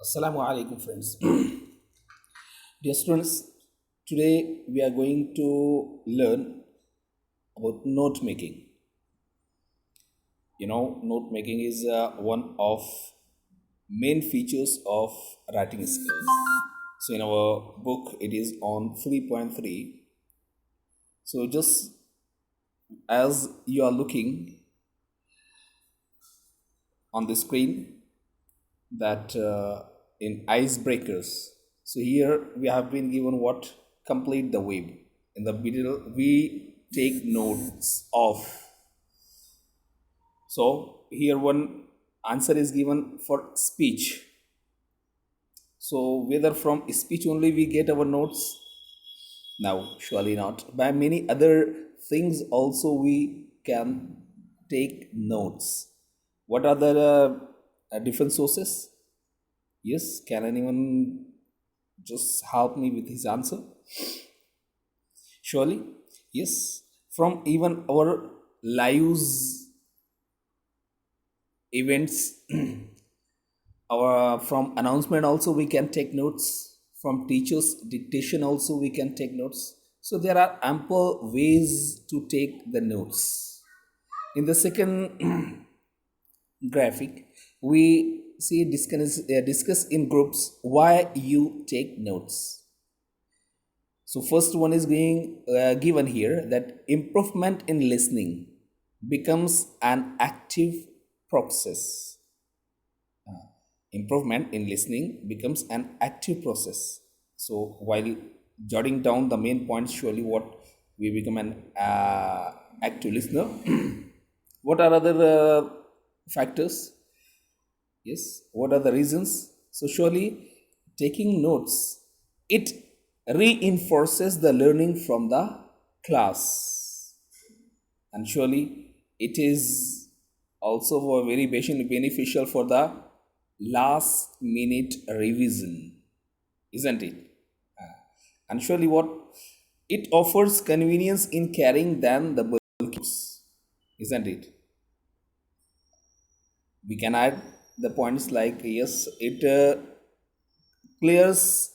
Assalamu alaikum, friends. Dear students, today we are going to learn about note making. Note making is one of main features of writing skills. So, in our book, it is on 3.3. So, just as you are looking on the screen, that in icebreakers. So here we have been given what complete the web. In the middle, we take notes of. So here one answer is given for speech. So whether from speech only we get our notes? No, surely not. By many other things also we can take notes. What are the different sources? Yes, can anyone just help me with his answer? Surely, yes. From even our lives, events, our from announcement also we can take notes. From teachers' dictation also we can take notes. So there are ample ways to take the notes. In the second graphic, we see discuss in groups why you take notes. So first one is being given here that improvement in listening becomes an active process. Improvement in listening becomes an active process. So while jotting down the main points, surely what we become an active listener. What are other factors? Yes, what are the reasons? So surely taking notes, it reinforces the learning from the class, and surely it is also very beneficial for the last minute revision, isn't it? And surely what it offers convenience in carrying than the books, isn't it? We can add the points like yes, it clears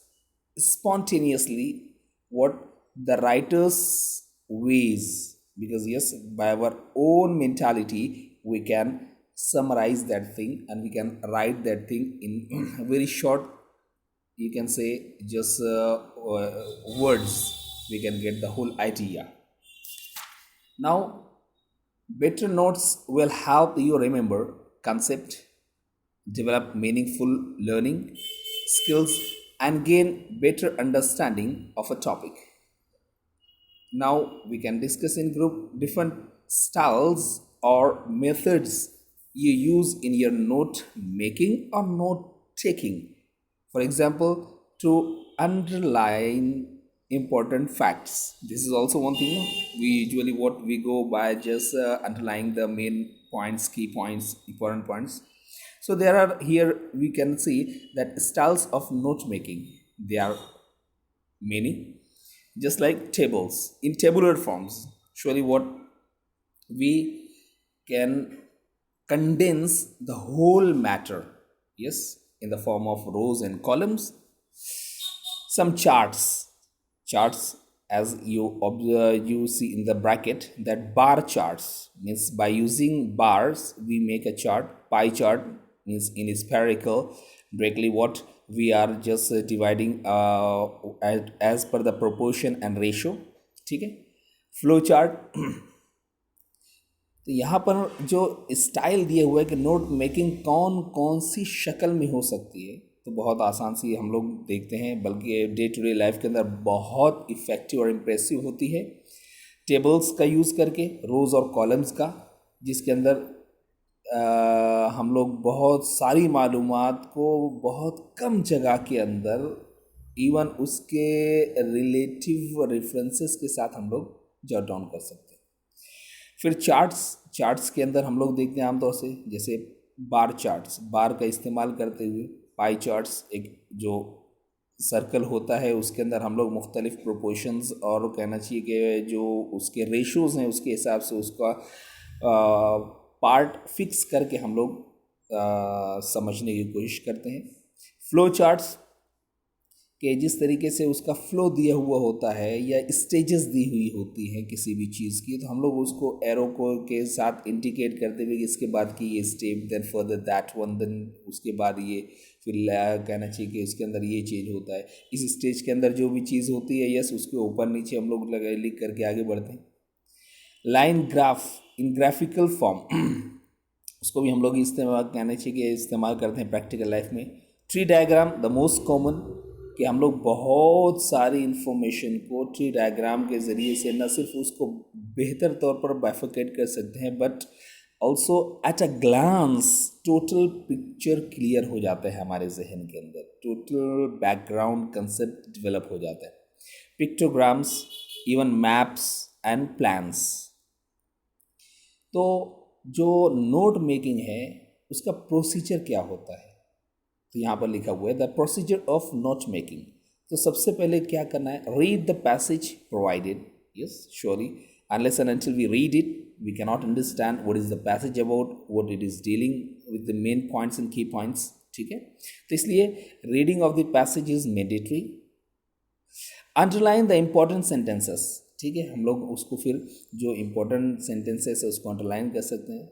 spontaneously what the writer's ways, because yes, by our own mentality we can summarize that thing and we can write that thing in very short, you can say, just words, we can get the whole idea. Now better notes will help you remember concept, develop meaningful learning skills, and gain better understanding of a topic. Now we can discuss in group different styles or methods you use in your note making or note taking. For example, to underline important facts. This is also one thing. We usually what we go by just underlying the main points, key points, important points. So there are here we can see that styles of note making. They are many, just like tables in tabular forms. Surely what we can condense the whole matter, yes, in the form of rows and columns. Some charts, as you observe, you see in the bracket, that bar charts means by using bars we make a chart. Pie chart means in spherical, directly what we are just dividing as per the proportion and ratio, ठीक है. Flow chart. तो यहाँ पर जो style दिए हुए है कि नोट मेकिंग कौन कौन सी शक्ल में हो सकती है, तो बहुत आसान सी हम लोग देखते हैं, बल्कि डे टू डे लाइफ के अंदर बहुत इफ़ेक्टिव और इम्प्रेसिव होती है. टेबल्स का यूज़ करके, रोज़ और कॉलम्स का, जिसके अंदर हम लोग बहुत सारी मालूमात को बहुत कम जगह के अंदर इवन उसके रिलेटिव रेफरेंसेस के साथ हम लोग जॉट डाउन कर सकते हैं. फिर चार्ट्स के अंदर हम लोग देखते हैं आमतौर से जैसे बार चार्ट्स, बार का इस्तेमाल करते हुए. पाई चार्ट्स, एक जो सर्कल होता है उसके अंदर हम लोग मुख्तलिफ प्रोपोर्शंस और कहना चाहिए कि जो उसके रेशोज़ हैं उसके हिसाब से उसका पार्ट फिक्स करके हम लोग समझने की कोशिश करते हैं। फ्लो चार्ट्स कि जिस तरीके से उसका फ्लो दिया हुआ होता है या स्टेजेस दी हुई होती हैं किसी भी चीज़ की, तो हम लोग उसको एरो को के साथ इंडिकेट करते हुए कि इसके बाद की ये step, then further that one, then उसके बाद ये, फिर कहना चाहिए कि उसके अंदर ये चेंज होता है। इस स्टेज के अंदर जो भी चीज़ होती है, यस, उसके ऊपर नीचे हम लोग लिख करके आगे बढ़ते हैं। लाइन ग्राफ इन ग्राफिकल फॉर्म उसको भी हम लोग इस्तेमाल, कहना चाहिए कि इस्तेमाल करते हैं प्रैक्टिकल लाइफ में। Tree diagram the most common, कि हम लोग बहुत सारी इन्फॉर्मेशन को ट्री डायग्राम के ज़रिए से न सिर्फ उसको बेहतर तौर पर बाइफिकेट कर सकते हैं, but also at a glance total picture clear हो जाता है हमारे जहन के अंदर, टोटल बैकग्राउंड कंसेप्ट डेवलप हो जाता है। पिक्टोग्राम्स, इवन मैप्स एंड प्लान्स। तो जो नोट मेकिंग है उसका प्रोसीजर क्या होता है, तो यहाँ पर लिखा हुआ है the procedure of note making. तो सबसे पहले क्या करना है, read the passage provided, yes surely, unless and until we read it we can not understand what is the passage about, what it is dealing with the main points and key points, ठीक है। तो इसलिए reading of the passage is mandatory. Underline the important sentences, ठीक है, हम लोग उसको फिर जो इम्पोर्टेंट सेंटेंसेस है उसको अंडरलाइन कर सकते हैं।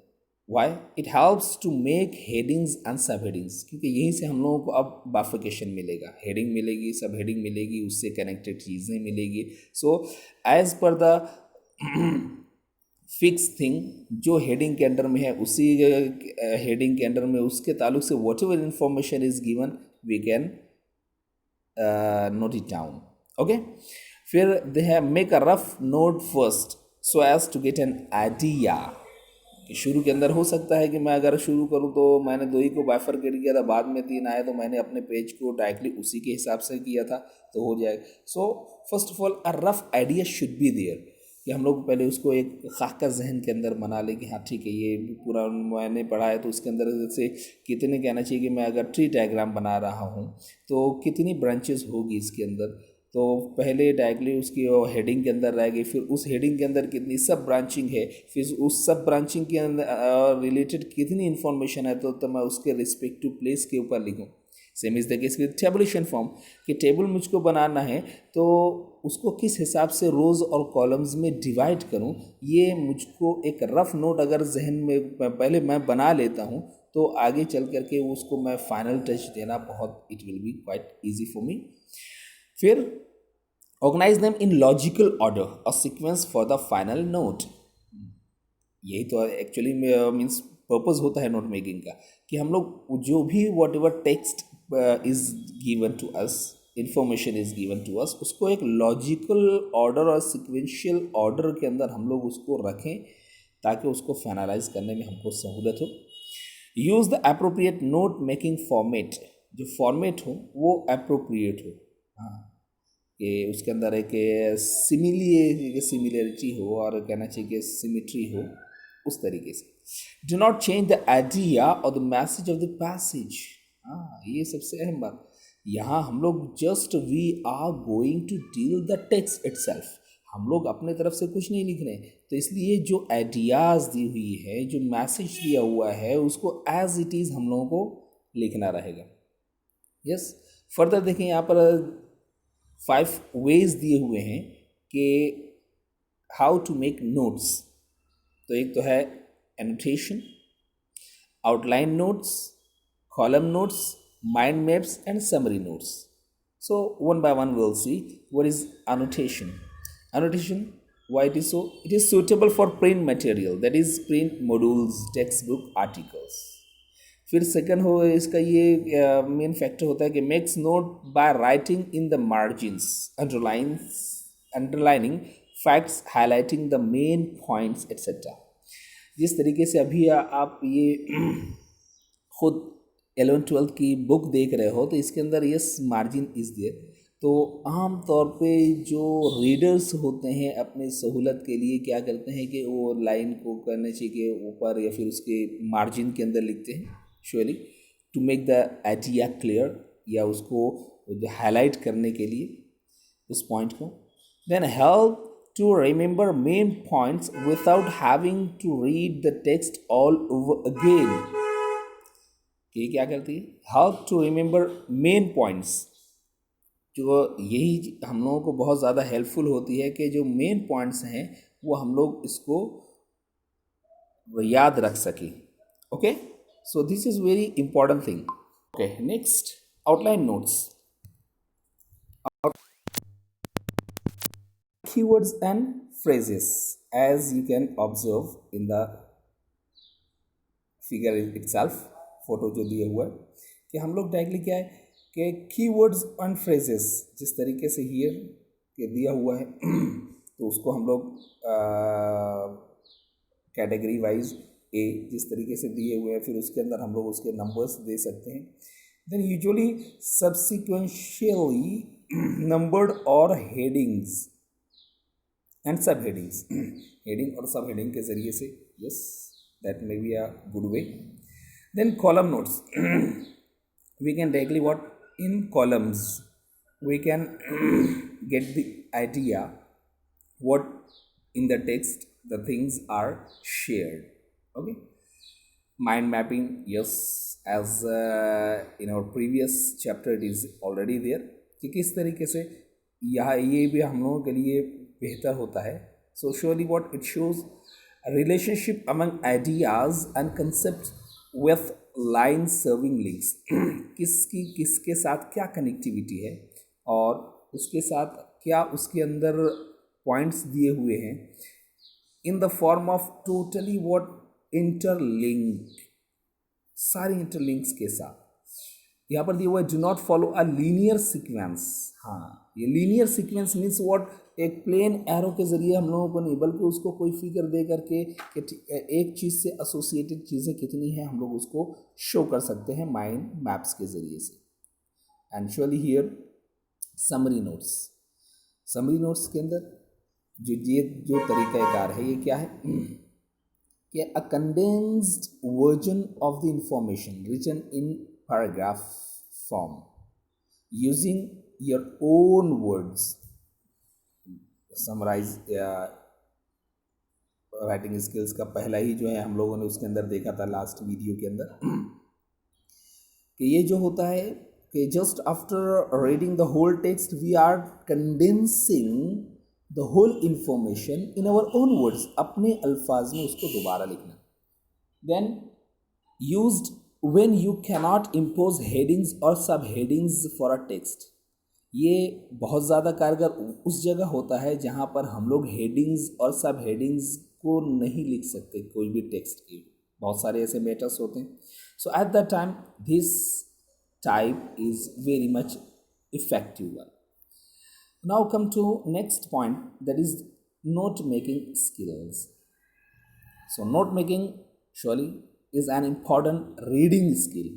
Why it helps to make headings and sub headings, क्योंकि यहीं से हम लोगों को अब बाइफिकेशन मिलेगा, हेडिंग मिलेगी, सब हेडिंग मिलेगी, उससे कनेक्टेड चीज़ें मिलेगी। So as per the fix thing, जो हेडिंग के अंडर में है उसी हेडिंग के अंडर में उसके ताल्लुक से whatever information is given we can note it down, okay. फिर they have make a rough note first so as to get an idea, कि शुरू के अंदर हो सकता है कि मैं अगर शुरू करूं तो मैंने 2 ही को बाइफरकेट किया था, बाद में 3 आए तो मैंने अपने पेज को डायरेक्टली उसी के हिसाब से किया था, तो हो जाएगा। So first of all a rough idea should be there, कि हम लोग पहले उसको एक खाका जहन के अंदर बना ले कि हाँ ठीक है ये पूरा मैंने पढ़ा है, तो उसके अंदर से कितने, कहना चाहिए कि मैं अगर ट्री डायग्राम बना रहा हूँ तो कितनी ब्रांचेस होगी इसके अंदर, तो पहले डायरेक्टली उसकी हेडिंग के अंदर रह गई, फिर उस हेडिंग के अंदर कितनी सब ब्रांचिंग है, फिर उस सब ब्रांचिंग के अंदर रिलेटेड कितनी इन्फॉर्मेशन है, तो मैं उसके रिस्पेक्टिव प्लेस के ऊपर लिखूँ। Same is the case with tabulation form, कि टेबल मुझको बनाना है तो उसको किस हिसाब से रोज़ और कॉलम्स में डिवाइड करूँ, ये मुझको एक रफ नोट अगर जहन में पहले मैं बना लेता हूँ तो आगे चल करके उसको मैं फाइनल टच देना बहुत, it will be quite easy for me. फिर organise them in logical order, a sequence for the final note. यही तो एक्चुअली मीन्स पर्पस होता है नोट मेकिंग का, कि हम लोग जो भी whatever text is given to us, information is given to us, उसको एक लॉजिकल ऑर्डर और सिक्वेंशियल ऑर्डर के अंदर हम लोग उसको रखें ताकि उसको फाइनलाइज करने में हमको सहूलत हो। Use the appropriate note making format, जो फॉर्मेट हो वो अप्रोप्रिएट हो, हाँ, कि उसके अंदर एक सिमिलरिटी हो और कहना चाहिए कि सिमिट्री हो, उस तरीके से। Do not change the idea और the message of the passage, हाँ ये सबसे अहम बात। यहाँ हम लोग just we are going to deal the text itself, हम लोग अपने तरफ से कुछ नहीं लिख रहे, तो इसलिए जो आइडियाज़ दी हुई है, जो मैसेज दिया हुआ है, उसको एज इट इज़ हम लोगों को लिखना रहेगा। यस, फर्दर देखें यहाँ पर 5 वेज दिए हुए हैं कि हाउ टू मेक नोट्स। तो एक तो है annotation, outline notes, column notes, mind maps and summary notes. So one by one we'll see what is annotation. Annotation, why it is so? It is suitable for print material, that is print modules, textbook, articles. फिर second हो इसका ये main factor होता है कि makes note by writing in the margins, underlining facts, highlighting the main points etcetera. जिस तरीके से अभी आप ये खुद 11th-12th की बुक देख रहे हो तो इसके अंदर यस मार्जिन इज़ देयर, तो आम तौर पे जो रीडर्स होते हैं अपने सहूलत के लिए क्या करते हैं कि वो लाइन को करने चाहिए ऊपर या फिर उसके मार्जिन के अंदर लिखते हैं, surely to make the idea clear, या उसको हाईलाइट करने के लिए उस पॉइंट को। Then help to remember main points without having to read the text all over again. कि ये क्या करती है, help to remember main points. जो यही हम लोगों को बहुत ज़्यादा हेल्पफुल होती है कि जो मेन पॉइंट्स हैं वो हम लोग इसको याद रख सकें। Okay, so this is very important thing. Okay, next, outline notes, keywords and phrases, as you can observe in the figure itself, photo जो दिया हुआ है, कि हम लोग डायरेक्टली क्या है कि कीवर्ड्स एंड फ्रेजेस जिस तरीके से हियर के दिया हुआ है तो उसको हम लोग कैटेगरी वाइज ए जिस तरीके से दिए हुए हैं, फिर उसके अंदर हम लोग उसके नंबर्स दे सकते हैं। देन यूजुअली सब्सिक्वेंशियली नंबर्ड और headings and sub headings, heading और सब हेडिंग के जरिए से, yes that may be a good way. Then column notes, we can directly what in columns we can get the idea what in the text the things are shared. Okay, mind mapping, yes, as in our previous chapter it is already there कि किस तरीके से यहाँ ये भी हम लोगों के लिए बेहतर होता है। So surely what it shows relationship among ideas and concepts with line serving links किसकी किसके साथ क्या कनेक्टिविटी है और उसके साथ क्या उसके अंदर पॉइंट्स दिए हुए हैं in the form of totally what interlink, सारी इंटरलिंक्स के साथ। यहाँ पर दिया हुआ है do not follow a linear sequence. हाँ, ये लीनियर सीक्वेंस मीन्स व्हाट, एक प्लेन एरो के ज़रिए हम लोगों को नहीं बल्कि उसको कोई फिगर दे करके कि एक चीज़ से एसोसिएटेड चीज़ें कितनी हैं हम लोग उसको शो कर सकते हैं माइंड मैप्स के ज़रिए से। And surely here summary notes, summary notes के अंदर जो तरीक़ाकार है ये क्या है कि a condensed version of the information written in paragraph form using your own words, summarise writing skills का पहला ही जो है हम लोगों ने उसके अंदर देखा था लास्ट वीडियो के अंदर कि ये जो होता है कि just after reading the whole text we are condensing the whole information in our own words, अपने अल्फाज में उसको दोबारा लिखना। Then used when you cannot impose headings और sub headings for a text, ये बहुत ज़्यादा कारगर उस जगह होता है जहाँ पर हम लोग हेडिंग्स और सब हेडिंग्स को नहीं लिख सकते कोई भी टेक्स्ट के, बहुत सारे ऐसे मैटर्स होते हैं। So at that time this type is very much effective one. Now come to next point, that is note making skills. So note making surely is an important reading skill.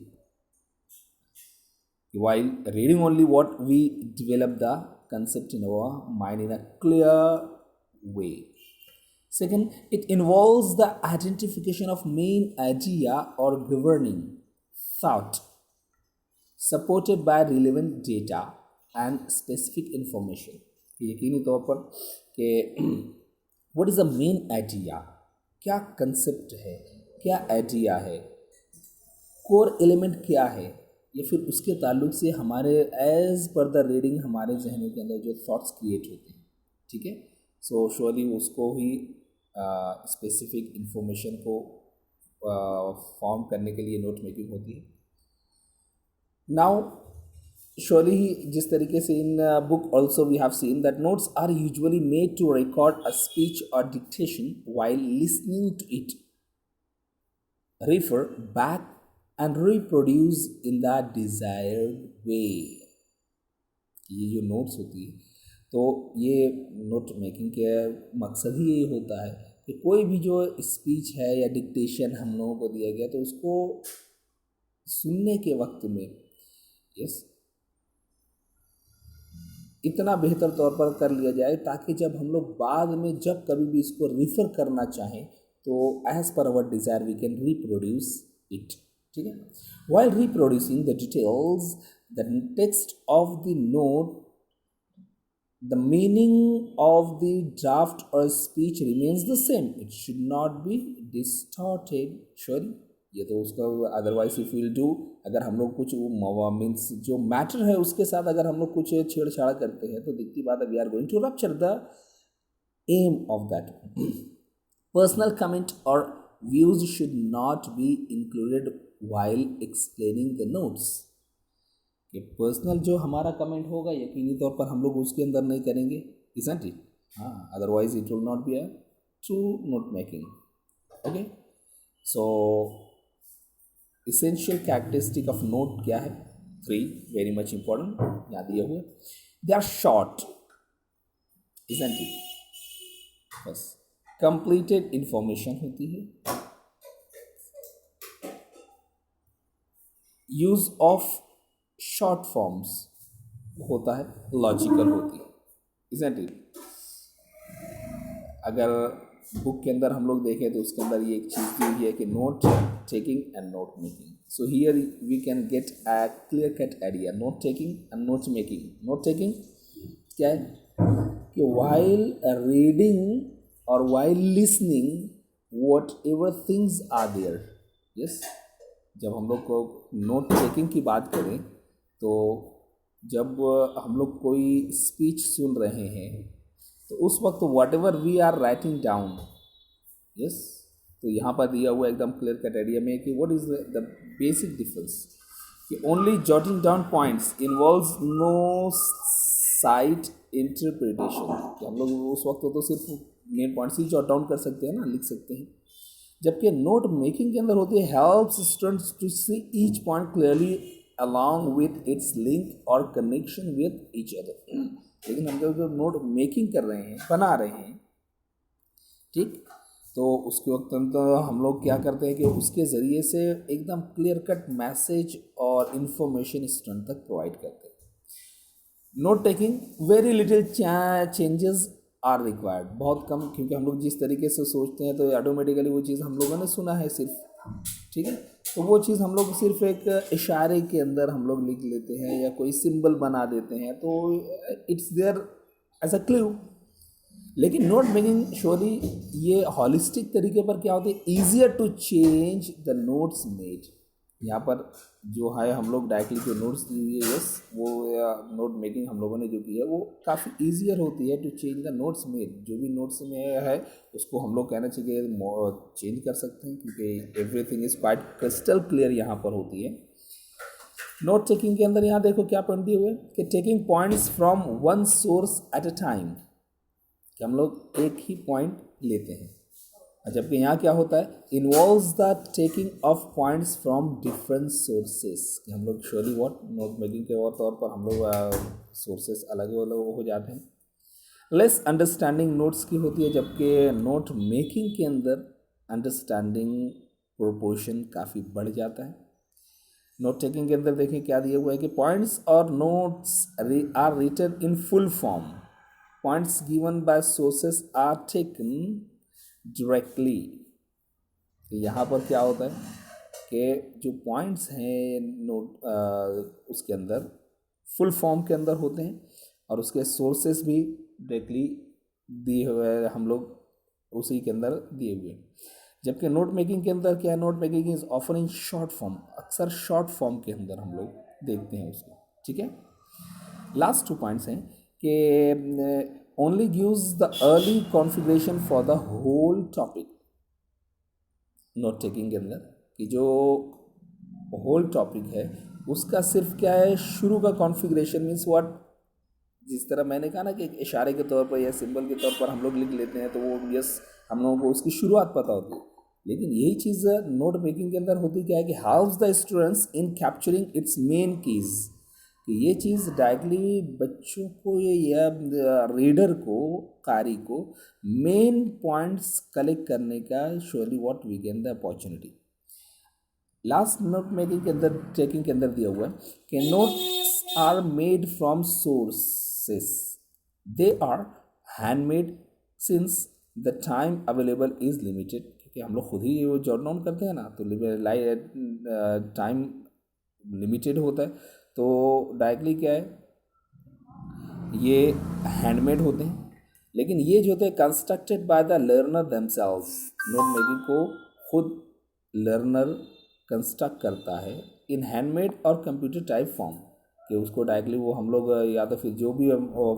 While reading only what we develop the concept in our mind in a clear way. Second, it involves the identification of main idea or governing thought supported by relevant data and specific information. यकीनी तौर पर कि what is the main idea, क्या concept है, क्या idea है, core element क्या है, या फिर उसके ताल्लुक से हमारे एज पर द रीडिंग हमारे जहनों के अंदर जो थॉट्स क्रिएट होते हैं। ठीक है, सो श्योरली उसको ही स्पेसिफिक इंफॉर्मेशन को फॉर्म करने के लिए नोट मेकिंग होती है। नाउ श्योरली ही जिस तरीके से in book also we have seen that notes are usually made to record a speech और dictation while listening to it, refer back and reproduce in the desired way। ये जो notes होती है तो ये नोट मेकिंग के मकसद ही ये होता है कि कोई भी जो स्पीच है या डिक्टेशन हम लोगों को दिया गया तो उसको सुनने के वक्त में यस इतना बेहतर तौर पर कर लिया जाए ताकि जब हम लोग बाद में जब कभी भी इसको रिफ़र करना चाहें तो as per our desire we can reproduce it. ठीक है, while reproducing the details the text of the note the meaning of the draft और speech remains the same, it should not be distorted. Surely ये तो उसका otherwise if will do, अगर हम लोग कुछ मीन्स जो मैटर है उसके साथ अगर हम लोग कुछ छेड़छाड़ करते हैं तो दिखती बात है we are going to rupture the aim of that. Personal comment और views should not be included while explaining the notes. कि पर्सनल जो हमारा कमेंट होगा यकीनी तौर पर हम लोग उसके अंदर नहीं करेंगे, isn't it? हाँ, otherwise it will not be a true note making. Okay, so essential characteristic of note क्या है? 3 वेरी मच इंपॉर्टेंट, याद दिए हुए. They are short, isn't it? बस कंप्लीटेड इंफॉर्मेशन होती है. यूज ऑफ शॉर्ट फॉर्म्स होता है, लॉजिकल होती है, isn't it? अगर बुक के अंदर हम लोग देखें तो उसके अंदर ये एक चीज़ दी हुई है कि note taking and note making. So here we can get a clear cut idea. Note taking and note making. Note taking क्या है कि वाइल रीडिंग और while listening whatever things are there. Yes, जब हम लोग को note taking की बात करें तो जब हम लोग कोई स्पीच सुन रहे हैं तो उस वक्त whatever we are writing down, yes, तो यहाँ पर दिया हुआ एकदम क्लियर कट आइडिया में कि what is the basic difference कि only jotting down points involves no sight interpretation. कि हम लोग उस वक्त तो सिर्फ मेन पॉइंट्स ही जॉट डाउन कर सकते हैं ना, लिख सकते हैं. जबकि नोट मेकिंग के अंदर होती है helps students to see each point clearly along with its link और कनेक्शन विथ ईच अदर. लेकिन हम जब नोट मेकिंग कर रहे हैं, बना रहे हैं, ठीक, तो उसके वक्त तो हम लोग क्या करते हैं कि उसके ज़रिए से एकदम क्लियर कट मैसेज और इन्फॉर्मेशन स्टूडेंट तक प्रोवाइड करते हैं. Note taking very little changes are required. बहुत कम, क्योंकि हम लोग जिस तरीके से सोचते हैं तो ऑटोमेटिकली वो चीज़ हम लोगों ने सुना है सिर्फ, ठीक है, तो वो चीज़ हम लोग सिर्फ एक इशारे के अंदर हम लोग लिख लेते हैं या कोई सिंबल बना देते हैं तो it's there as a clue. लेकिन नोट मेकिंग श्योरली ये हॉलिस्टिक तरीके पर क्या होती है, easier to change the notes made. यहाँ पर जो है हम लोग डायरेक्टली जो नोट्स दी हुई है, यस, वो नोट मेकिंग हम लोगों ने जो की है वो काफ़ी ईजियर होती है to change the notes made. जो भी नोट्स में है उसको हम लोग कहना चाहिए चेंज कर सकते हैं क्योंकि everything is quite crystal clear यहाँ पर होती है. नोट टेकिंग के अंदर यहाँ देखो क्या पॉइंट दिए हुए कि taking points from one source at a time, कि हम लोग एक ही पॉइंट लेते हैं. जबकि यहाँ क्या होता है, involves the taking of points from different sources. कि हम लोग श्योरली व्हाट नोट मेकिंग के तौर पर हम लोग सोर्सेस अलग अलग हो जाते हैं. लेस अंडरस्टैंडिंग नोट्स की होती है, जबकि नोट मेकिंग के अंदर अंडरस्टैंडिंग प्रोपोर्शन काफ़ी बढ़ जाता है. नोट टेकिंग के अंदर देखें क्या दिया हुआ है कि पॉइंट्स और notes are written in full form. Points given by sources are taken directly. यहाँ पर क्या होता है कि जो पॉइंट्स हैं नोट उसके अंदर फुल फॉर्म के अंदर होते हैं और उसके सोर्सेस भी डायरेक्टली दिए हुए हम लोग उसी के अंदर दिए हुए. जबकि नोट मेकिंग के अंदर क्या है, note making is offer in short form. अक्सर शॉर्ट फॉर्म के अंदर हम लोग देखते हैं उसको, ठीक है. लास्ट 2 पॉइंट्स हैं कि only gives the early configuration for the whole topic. Note taking के अंदर कि जो होल टॉपिक है उसका सिर्फ क्या है, शुरू का कॉन्फ़िगरेशन मीन्स व्हाट, जिस तरह मैंने कहा ना कि एक इशारे के तौर पर या सिंबल के तौर पर हम लोग लिख लेते हैं तो वो यस हम लोगों को उसकी शुरुआत पता होती है. लेकिन यही चीज़ नोट मेकिंग के अंदर होती क्या है कि helps the students in capturing it's main keys. कि ये चीज़ डायरेक्टली बच्चों को या रीडर को, कारी को मेन पॉइंट्स कलेक्ट करने का surely what we gain the opportunity. Last note making के अंदर टेकिंग के अंदर दिया हुआ है कि notes are made from sources. They are handmade since the time available is limited. क्योंकि हम लोग खुद ही वो जॉट डाउन करते हैं ना, तो टाइम लिमिटेड होता है, तो डायरेक्टली क्या है, ये हैंडमेड होते हैं. लेकिन ये जो होते हैं constructed by the learner themselves. Note making को खुद लर्नर कंस्ट्रक्ट करता है इन हैंडमेड और कंप्यूटर टाइप फॉर्म, कि उसको डायरेक्टली वो हम लोग या तो फिर जो भी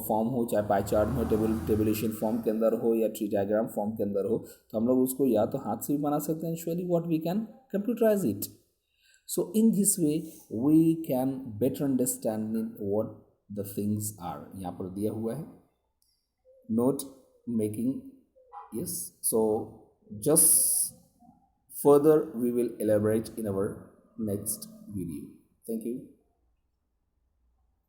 फॉर्म हो, चाहे पाई चार्ट में टेबुलेशन फॉर्म के अंदर हो या ट्री डायग्राम फॉर्म के अंदर हो, तो हम लोग उसको या तो हाथ से भी बना सकते हैं, actually what we can computerize it. So in this way we can better understanding what the things are. यहाँ पर दिया हुआ है note making. Yes, so just further we will elaborate in our next video. Thank you.